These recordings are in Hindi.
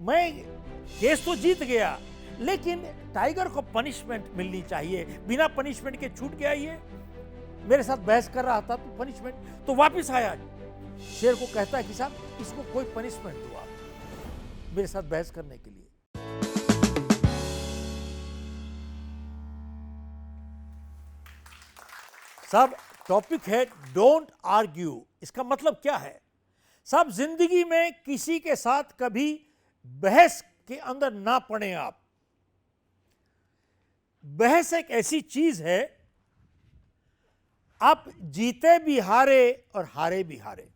मैं केस तो जीत गया, लेकिन टाइगर को पनिशमेंट मिलनी चाहिए। बिना पनिशमेंट के छूट गया ये, मेरे साथ बहस कर रहा था तो पनिशमेंट, तो वापस आया। शेर को कहता है कि साहब इसको कोई पनिशमेंट दो आप मेरे साथ बहस करने के लिए। साहब टॉपिक है डोंट आर्ग्यू। इसका मतलब क्या है साहब? जिंदगी में किसी के साथ कभी बहस के अंदर ना पड़े आप। बहस एक ऐसी चीज है, आप जीते भी हारे और हारे भी हारे।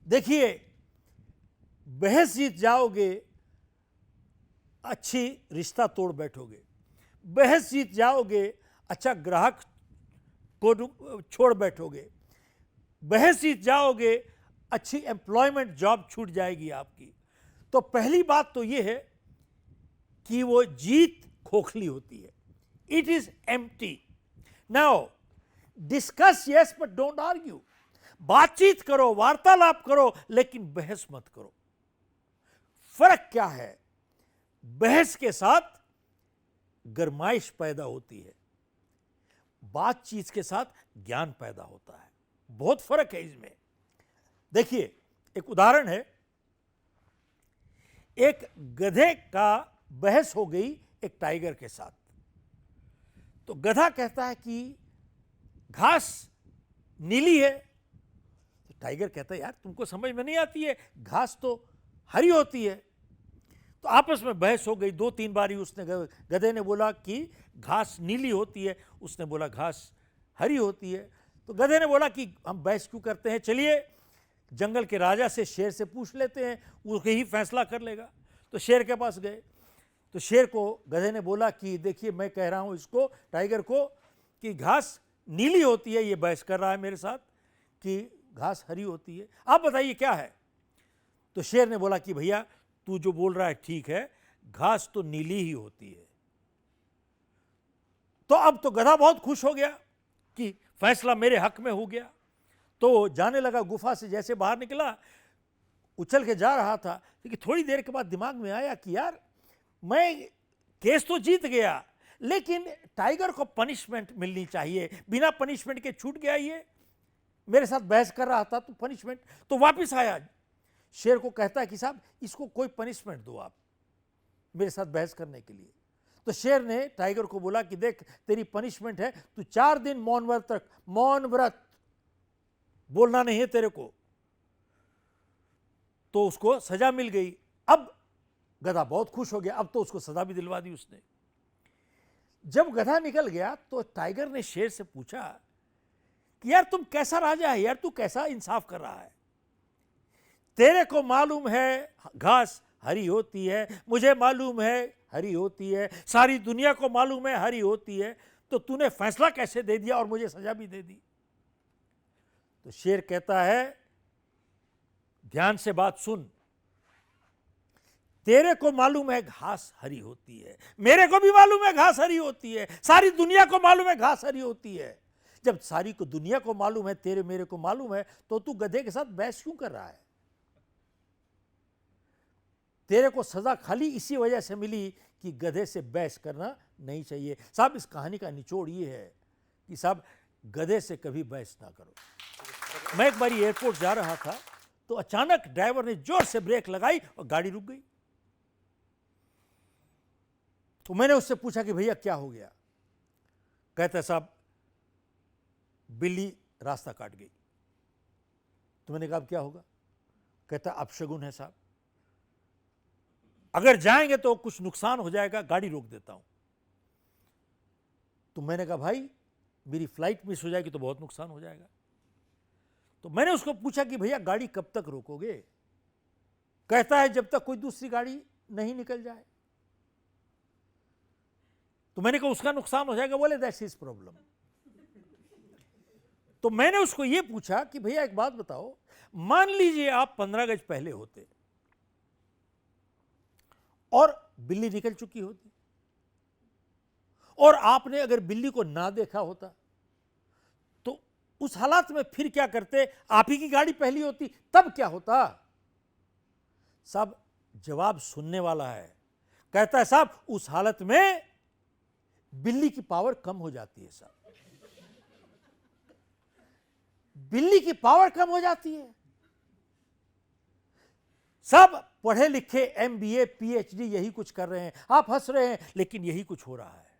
देखिए, बहस जीत जाओगे, अच्छी रिश्ता तोड़ बैठोगे। बहस जीत जाओगे, अच्छा ग्राहक को छोड़ बैठोगे। बहस जीत जाओगे, अच्छी एम्प्लॉयमेंट जॉब छूट जाएगी आपकी। तो पहली बात तो यह है कि वो जीत खोखली होती है, it is empty. Now discuss yes but don't argue. बातचीत करो, वार्तालाप करो, लेकिन बहस मत करो। फर्क क्या है? बहस के साथ गरमाइश पैदा होती है, बातचीत के साथ ज्ञान पैदा होता है। बहुत फर्क है इसमें। देखिए, एक उदाहरण है, एक गधे का बहस हो गई एक टाइगर के साथ। तो गधा कहता है कि घास नीली है। तो टाइगर कहता है यार तुमको समझ में नहीं आती है, घास तो हरी होती है। तो आपस में बहस हो गई। 2-3 बारी उसने, गधे ने बोला कि घास नीली होती है, उसने बोला घास हरी होती है। तो गधे ने बोला कि हम बहस क्यों करते हैं, चलिए जंगल के राजा से, शेर से पूछ लेते हैं, वो ही फैसला कर लेगा। तो शेर के पास गए। तो शेर को गधे ने बोला कि देखिए मैं कह रहा हूं इसको, टाइगर को, कि घास नीली होती है, ये बहस कर रहा है मेरे साथ कि घास हरी होती है, आप बताइए क्या है। तो शेर ने बोला कि भैया तू जो बोल रहा है ठीक है, घास तो नीली ही होती है। तो अब तो गधा बहुत खुश हो गया कि फैसला मेरे हक में हो गया। तो जाने लगा, गुफा से जैसे बाहर निकला, उछल के जा रहा था, लेकिन थोड़ी देर के बाद दिमाग में आया कि यार मैं केस तो जीत गया, लेकिन टाइगर को पनिशमेंट मिलनी चाहिए। बिना पनिशमेंट के छूट गया ये, मेरे साथ बहस कर रहा था तो पनिशमेंट, तो वापस आया। शेर को कहता है कि साहब इसको कोई पनिशमेंट दो आप मेरे साथ बहस करने के लिए। तो शेर ने टाइगर को बोला कि देख तेरी पनिशमेंट है, तू 4 दिन मौन व्रत बोलना नहीं है तेरे को। तो उसको सजा मिल गई। अब गधा बहुत खुश हो गया, अब तो उसको सजा भी दिलवा दी उसने। जब गधा निकल गया तो टाइगर ने शेर से पूछा कि यार तुम कैसा राजा है यार, तू कैसा इंसाफ कर रहा है? तेरे को मालूम है घास हरी होती है, मुझे मालूम है हरी होती है, सारी दुनिया को मालूम है हरी होती है, तो तूने फैसला कैसे दे दिया और मुझे सजा भी दे दी? तो शेर कहता है ध्यान से बात सुन, तेरे को मालूम है घास हरी होती है, मेरे को भी मालूम है घास हरी होती है, सारी दुनिया को मालूम है घास हरी होती है। जब सारी को दुनिया को मालूम है, तेरे मेरे को मालूम है, तो तू गधे के साथ बहस क्यों कर रहा है? तेरे को सजा खाली इसी वजह से मिली कि गधे से बहस करना नहीं चाहिए। साहब इस कहानी का निचोड़ ये है कि साहब गधे से कभी बहस ना करो। मैं एक बार एयरपोर्ट जा रहा था तो अचानक ड्राइवर ने जोर से ब्रेक लगाई और गाड़ी रुक गई। तो मैंने उससे पूछा कि भैया क्या हो गया? कहता साहब बिल्ली रास्ता काट गई। तो मैंने कहा अब क्या होगा? कहता अपशगुन है साहब, अगर जाएंगे तो कुछ नुकसान हो जाएगा, गाड़ी रोक देता हूं। तो मैंने कहा भाई मेरी फ्लाइट मिस हो जाएगी तो बहुत नुकसान हो जाएगा। तो मैंने उसको पूछा कि भैया गाड़ी कब तक रोकोगे? कहता है जब तक कोई दूसरी गाड़ी नहीं निकल जाए। तो मैंने कहा उसका नुकसान हो जाएगा? बोले दैट्स हिज प्रॉब्लम। तो मैंने उसको यह पूछा कि भैया एक बात बताओ, मान लीजिए आप 15 गज पहले होते और बिल्ली निकल चुकी होती, और आपने अगर बिल्ली को ना देखा होता, तो उस हालात में फिर क्या करते? आप ही की गाड़ी पहली होती, तब क्या होता? साहब जवाब सुनने वाला है। कहता है साहब उस हालत में बिल्ली की पावर कम हो जाती है साहब, बिल्ली की पावर कम हो जाती है। सब पढ़े लिखे MBA PhD यही कुछ कर रहे हैं, आप हंस रहे हैं लेकिन यही कुछ हो रहा है।